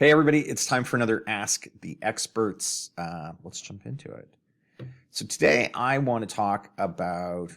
Hey everybody, it's time for another Ask the Experts. Let's jump into it. So today I want to talk about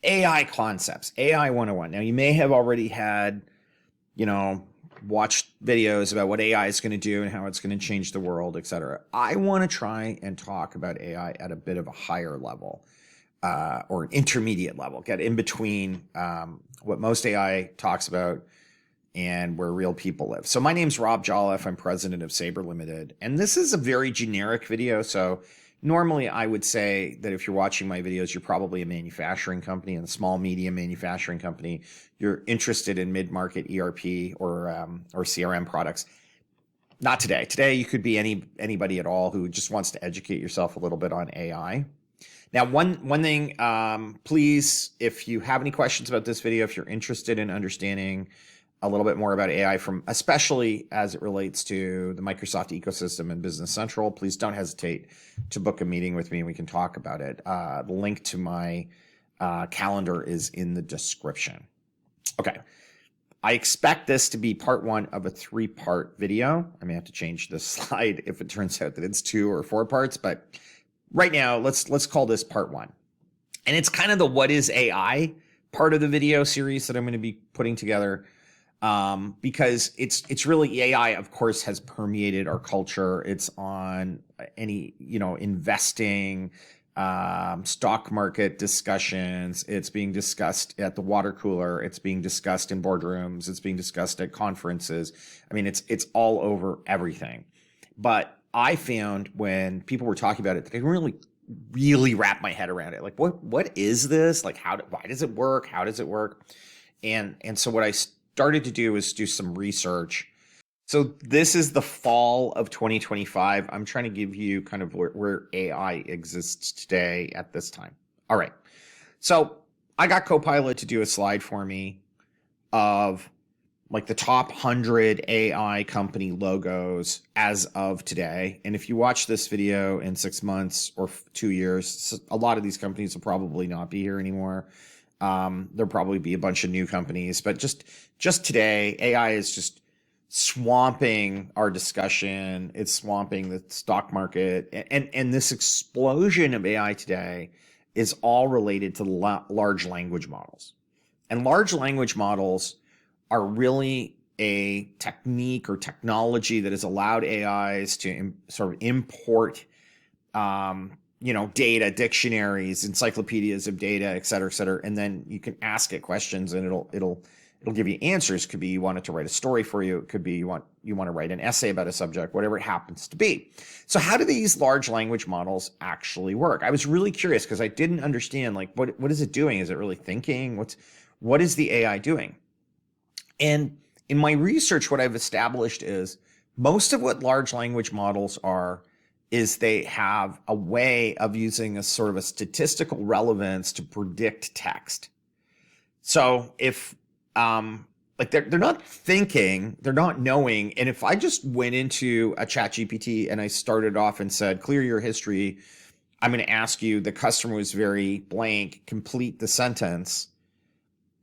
AI concepts, AI 101. Now you may have already had, watched videos about what AI is going to do and how it's going to change the world, etc. I want to try and talk about AI at a bit of a higher level or an intermediate level, get in between what most AI talks about and where real people live. So my name's Rob Jolliffe. I'm president of Sabre Limited. And this is a very generic video. So normally I would say that if you're watching my videos, you're probably a manufacturing company and a small, medium manufacturing company. You're interested in mid-market ERP or CRM products. Not today. Today, you could be anybody at all who just wants to educate yourself a little bit on AI. Now, one thing, please, if you have any questions about this video, if you're interested in understanding a little bit more about AI, especially as it relates to the Microsoft ecosystem and Business Central, please don't hesitate to book a meeting with me and we can talk about it. The link to my calendar is in the description. Okay. I expect this to be part one of a 3-part video. I may have to change this slide if it turns out that it's 2 or 4 parts, but right now let's call this part 1. And it's kind of the what is AI part of the video series that I'm going to be putting together. Because it's really AI, of course, has permeated our culture. It's on any, investing, stock market discussions. It's being discussed at the water cooler. It's being discussed in boardrooms. It's being discussed at conferences. I mean, it's all over everything. But I found when people were talking about it, that I didn't really wrap my head around it. Like, what is this? Like, why does it work? How does it work? And so what I started to do is do some research. So this is the fall of 2025. I'm trying to give you kind of where AI exists today at this time. All right. So I got Copilot to do a slide for me of like the top 100 AI company logos as of today. And if you watch this video in 6 months or 2 years, a lot of these companies will probably not be here anymore. There'll probably be a bunch of new companies, but just today, AI is just swamping our discussion. It's swamping the stock market, and this explosion of AI today is all related to large language models. And large language models are really a technique or technology that has allowed AIs to sort of import data, dictionaries, encyclopedias of data, et cetera, and then you can ask it questions and it'll give you answers. It could be you want it to write a story for you. It could be you want to write an essay about a subject, whatever it happens to be. So how do these large language models actually work? I was really curious because I didn't understand, like, what is it doing? Is it really thinking? What is the AI doing? And in my research, what I've established is most of what large language models are is they have a way of using a sort of a statistical relevance to predict text. So if they're not thinking, they're not knowing, and if I just went into a ChatGPT and I started off and said, clear your history, I'm going to ask you, the customer was very blank, complete the sentence.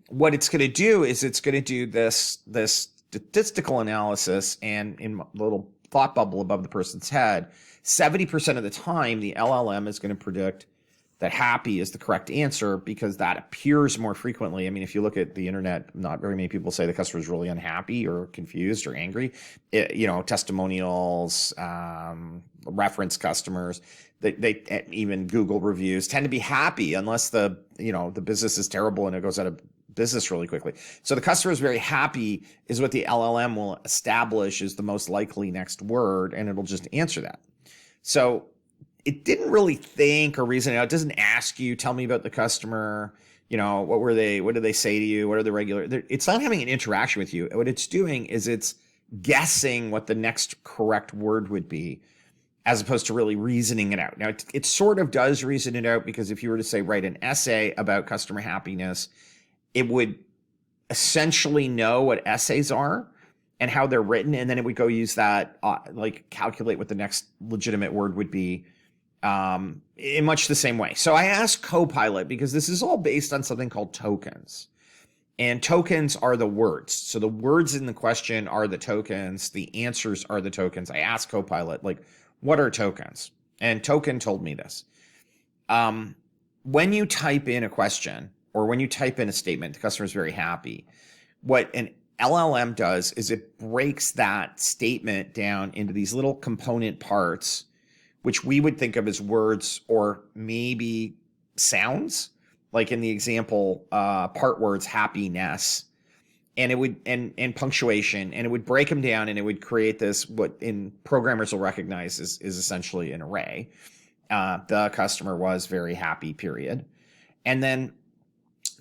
What it's going to do is it's going to do this statistical analysis, and in a little thought bubble above the person's head, 70% of the time, the LLM is going to predict that happy is the correct answer because that appears more frequently. I mean, if you look at the internet, not very many people say the customer is really unhappy or confused or angry. Testimonials, reference customers, they even Google reviews tend to be happy unless the business is terrible and it goes out of business really quickly. So the customer is very happy is what the LLM will establish is the most likely next word, and it'll just answer that. So it didn't really think or reason out. It doesn't ask you, tell me about the customer. What were they? What did they say to you? What are the regular? It's not having an interaction with you. What it's doing is it's guessing what the next correct word would be, as opposed to really reasoning it out. Now, it sort of does reason it out because if you were to say write an essay about customer happiness, it would essentially know what essays are and how they're written, and then it would go use that, calculate what the next legitimate word would be in much the same way. So I asked Copilot, because this is all based on something called tokens. And tokens are the words. So the words in the question are the tokens. The answers are the tokens. I asked Copilot, like, what are tokens? And Token told me this. When you type in a question or when you type in a statement, the customer is very happy. What an LLM does is it breaks that statement down into these little component parts, which we would think of as words or maybe sounds. Like in the example, part words, happiness, and it would and punctuation, and it would break them down, and it would create this what in programmers will recognize is essentially an array. The customer was very happy, period. And then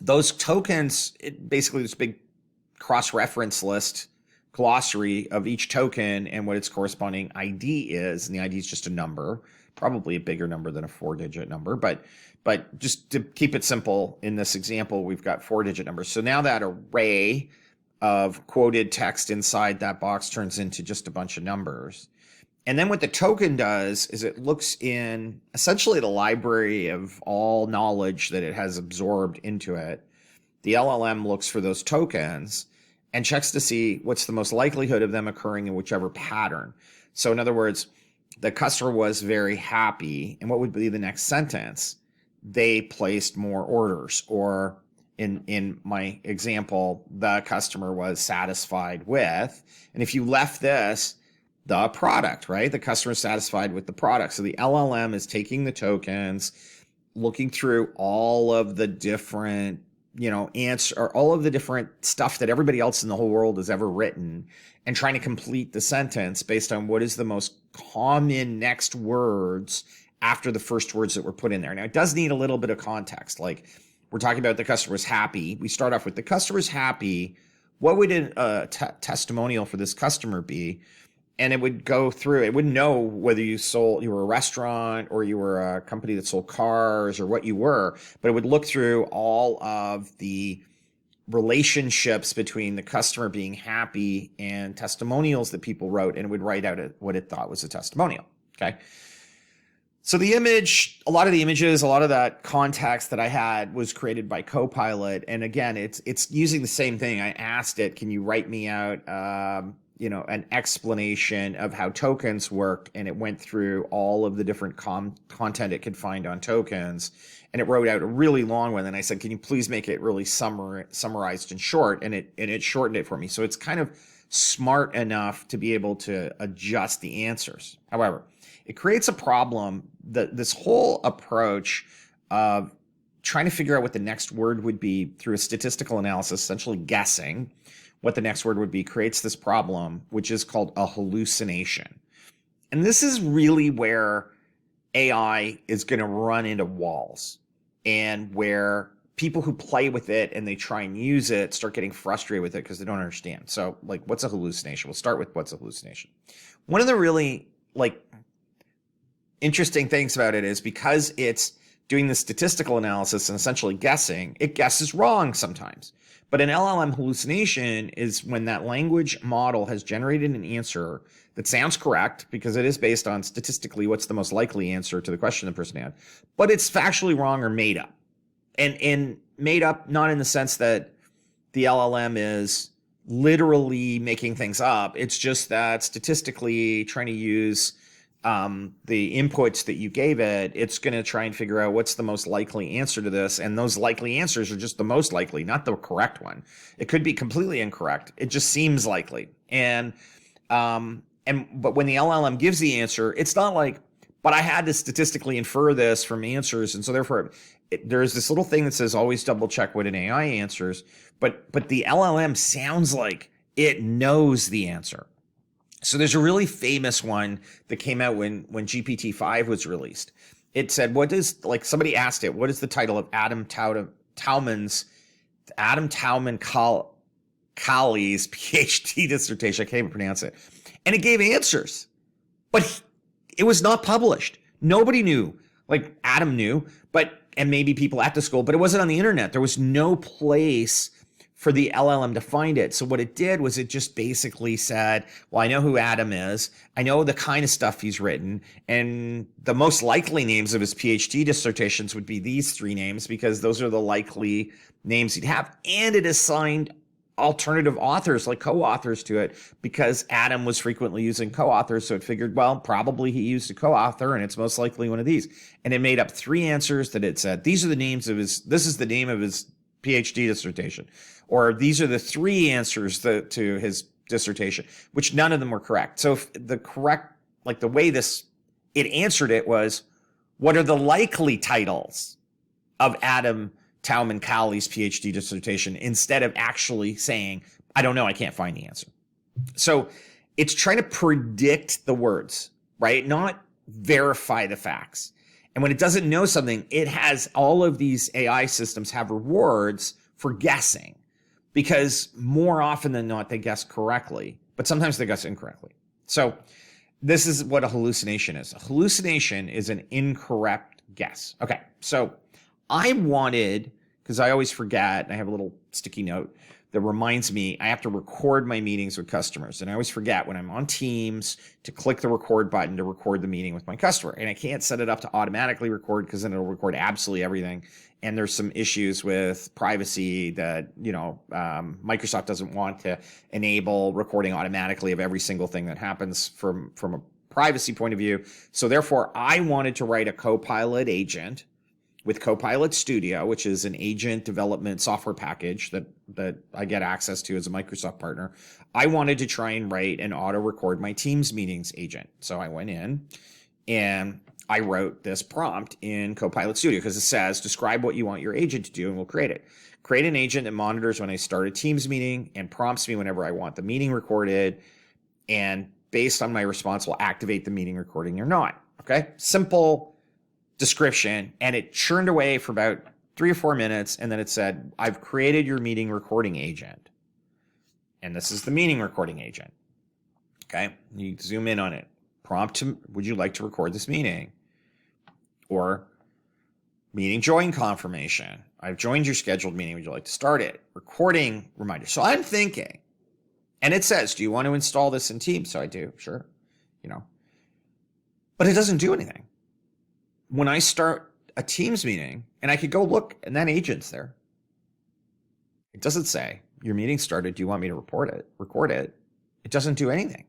those tokens, basically this big cross-reference list glossary of each token and what its corresponding ID is, and the ID is just a number, probably a bigger number than a 4-digit number, but just to keep it simple, in this example, we've got 4-digit numbers. So now that array of quoted text inside that box turns into just a bunch of numbers. And then what the token does is it looks in essentially the library of all knowledge that it has absorbed into it. The LLM looks for those tokens and checks to see what's the most likelihood of them occurring in whichever pattern. So in other words, the customer was very happy, and what would be the next sentence? They placed more orders, or in my example, the customer was satisfied with, and if you left this, the product, right? The customer is satisfied with the product. So the LLM is taking the tokens, looking through all of the different, answer, or all of the different stuff that everybody else in the whole world has ever written, and trying to complete the sentence based on what is the most common next words after the first words that were put in there. Now, it does need a little bit of context. Like, we're talking about the customer's happy. We start off with the customer's happy. What would a testimonial for this customer be? And it would go through, it wouldn't know whether you were a restaurant or you were a company that sold cars or what you were, but it would look through all of the relationships between the customer being happy and testimonials that people wrote, and it would write out what it thought was a testimonial. Okay. So the image, a lot of the images, a lot of that context that I had was created by Copilot. And again, it's using the same thing. I asked it, can you write me out, an explanation of how tokens work? And it went through all of the different content it could find on tokens. And it wrote out a really long one. And I said, can you please make it really summarized and short? And it shortened it for me. So it's kind of smart enough to be able to adjust the answers. However, it creates a problem that this whole approach of trying to figure out what the next word would be through a statistical analysis, essentially guessing what the next word would be, creates this problem, which is called a hallucination. And this is really where AI is going to run into walls, and where people who play with it and they try and use it start getting frustrated with it because they don't understand. So, like, what's a hallucination? We'll start with what's a hallucination. One of the really, interesting things about it is because it's doing the statistical analysis and essentially guessing, it guesses wrong sometimes. But an LLM hallucination is when that language model has generated an answer that sounds correct because it is based on statistically what's the most likely answer to the question the person had, but it's factually wrong or made up. And made up not in the sense that the LLM is literally making things up. It's just that statistically trying to use the inputs that you gave it, it's going to try and figure out what's the most likely answer to this. And those likely answers are just the most likely, not the correct one. It could be completely incorrect. It just seems likely. But when the LLM gives the answer, it's not like, but I had to statistically infer this from answers. And so therefore there's this little thing that says always double check what an AI answers. But the LLM sounds like it knows the answer. So there's a really famous one that came out when GPT-5 was released. It said, somebody asked it, what is the title of Adam Tauman Kali's PhD dissertation? I can't even pronounce it. And it gave answers, but it was not published. Nobody knew. Like, Adam knew, and maybe people at the school, but it wasn't on the internet. There was no place for the LLM to find it. So what it did was it just basically said, well, I know who Adam is. I know the kind of stuff he's written. And the most likely names of his PhD dissertations would be these three names because those are the likely names he'd have. And it assigned alternative authors, like co-authors to it, because Adam was frequently using co-authors. So it figured, well, probably he used a co-author and it's most likely one of these. And it made up three answers that it said, these are the names of this is the name of his PhD dissertation. Or these are the three answers to his dissertation, which none of them were correct. So if the correct, like the way it answered it was, what are the likely titles of Adam Tauman-Cowley's PhD dissertation, instead of actually saying, I don't know, I can't find the answer. So it's trying to predict the words, right? Not verify the facts. And when it doesn't know something, it has all of these AI systems have rewards for guessing. Because more often than not, they guess correctly, but sometimes they guess incorrectly. So this is what a hallucination is. A hallucination is an incorrect guess. Okay, so I wanted, because I always forget, and I have a little sticky note that reminds me I have to record my meetings with customers. And I always forget when I'm on Teams to click the record button to record the meeting with my customer. And I can't set it up to automatically record because then it'll record absolutely everything. And there's some issues with privacy that, Microsoft doesn't want to enable recording automatically of every single thing that happens from a privacy point of view. So therefore, I wanted to write a Copilot agent with Copilot Studio, which is an agent development software package that I get access to as a Microsoft partner. I wanted to try and write and auto record my Teams meetings agent. So I went in and I wrote this prompt in Copilot Studio because it says, describe what you want your agent to do and we'll create it. Create an agent that monitors when I start a Teams meeting and prompts me whenever I want the meeting recorded. And based on my response, will activate the meeting recording or not. Okay, simple description. And it churned away for about 3 or 4 minutes. And then it said, I've created your meeting recording agent. And this is the meeting recording agent. Okay, you zoom in on it. Prompt to, would you like to record this meeting? Or meeting join confirmation. I've joined your scheduled meeting. Would you like to start it? Recording reminder. So I'm thinking, and it says, do you want to install this in Teams? So I do, sure. But it doesn't do anything. When I start a Teams meeting, and I could go look, and that agent's there. It doesn't say, your meeting started. Do you want me to record it? It doesn't do anything.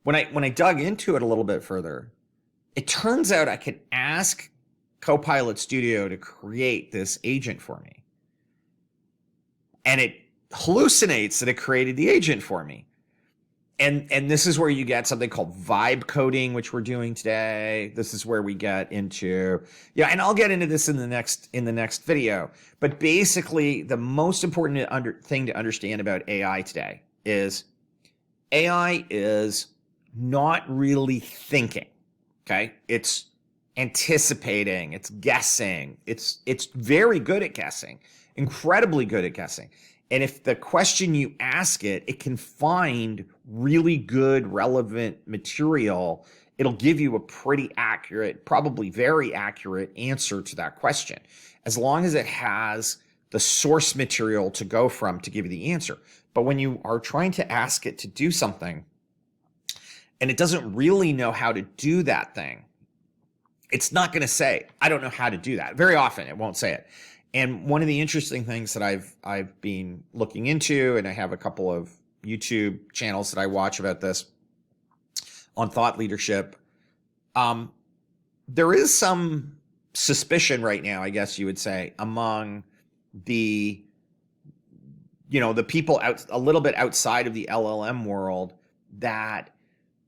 When I dug into it a little bit further, it turns out I could ask Copilot Studio to create this agent for me. And it hallucinates that it created the agent for me. And this is where you get something called vibe coding, which we're doing today. This is where we get into, and I'll get into this in the next video. But basically, the most important thing to understand about AI today is AI is not really thinking. Okay, it's anticipating, it's guessing, it's very good at guessing, incredibly good at guessing. And if the question you ask it, it can find really good, relevant material, it'll give you a pretty accurate, probably very accurate answer to that question, as long as it has the source material to go from to give you the answer. But when you are trying to ask it to do something, and it doesn't really know how to do that thing, it's not going to say, I don't know how to do that. Very often it won't say it. And one of the interesting things that I've been looking into, and I have a couple of YouTube channels that I watch about this on thought leadership, there is some suspicion right now, I guess you would say, among the people out a little bit outside of the LLM world, that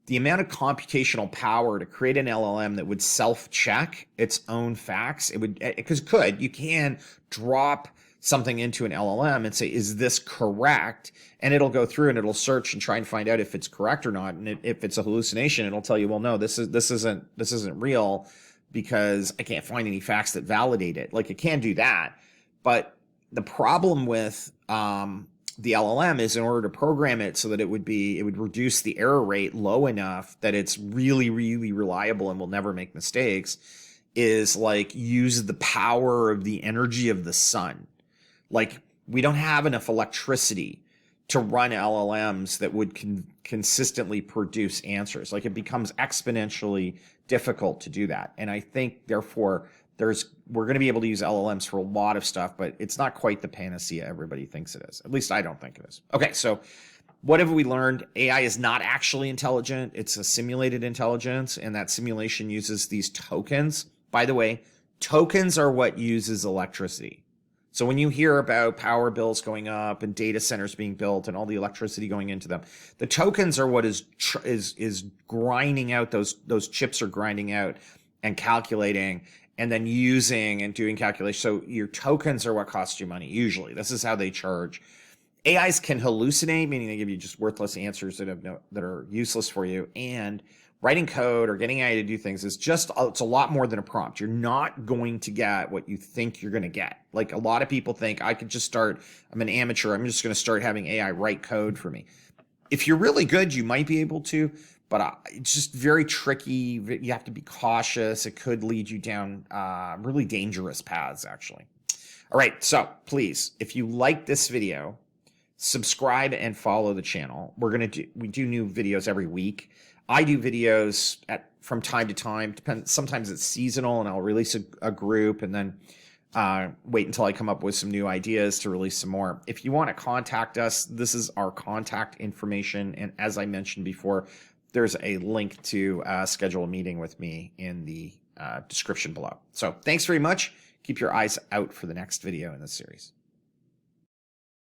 the amount of computational power to create an LLM that would self-check its own facts, you can drop something into an LLM and say, is this correct? And it'll go through and it'll search and try and find out if it's correct or not. And if it's a hallucination, it'll tell you, well, no, this isn't real because I can't find any facts that validate it. Like, it can do that. But the problem with the LLM is, in order to program it so that it would reduce the error rate low enough that it's really, really reliable and will never make mistakes, is like use the power of the energy of the sun. Like, we don't have enough electricity to run LLMs that would consistently produce answers. Like, it becomes exponentially difficult to do that. And I think, therefore, we're going to be able to use LLMs for a lot of stuff, but it's not quite the panacea everybody thinks it is. At least I don't think it is. Okay, so what have we learned? AI is not actually intelligent. It's a simulated intelligence, and that simulation uses these tokens. By the way, tokens are what uses electricity. So when you hear about power bills going up and data centers being built and all the electricity going into them, the tokens are what is grinding out those chips are grinding out and calculating and then using and doing calculations. So your tokens are what cost you money. Usually, this is how they charge. AIs can hallucinate, meaning they give you just worthless answers that are useless for you. And writing code or getting AI to do things it's a lot more than a prompt. You're not going to get what you think you're going to get. Like, a lot of people think I'm an amateur, I'm just going to start having AI write code for me. If you're really good, you might be able to, but it's just very tricky. You have to be cautious. It could lead you down really dangerous paths, actually. All right, so please, if you like this video, subscribe and follow the channel. We do new videos every week. I do videos from time to time. Sometimes it's seasonal, and I'll release a group and then wait until I come up with some new ideas to release some more. If you want to contact us, this is our contact information. And as I mentioned before, there's a link to schedule a meeting with me in the description below. So thanks very much. Keep your eyes out for the next video in this series.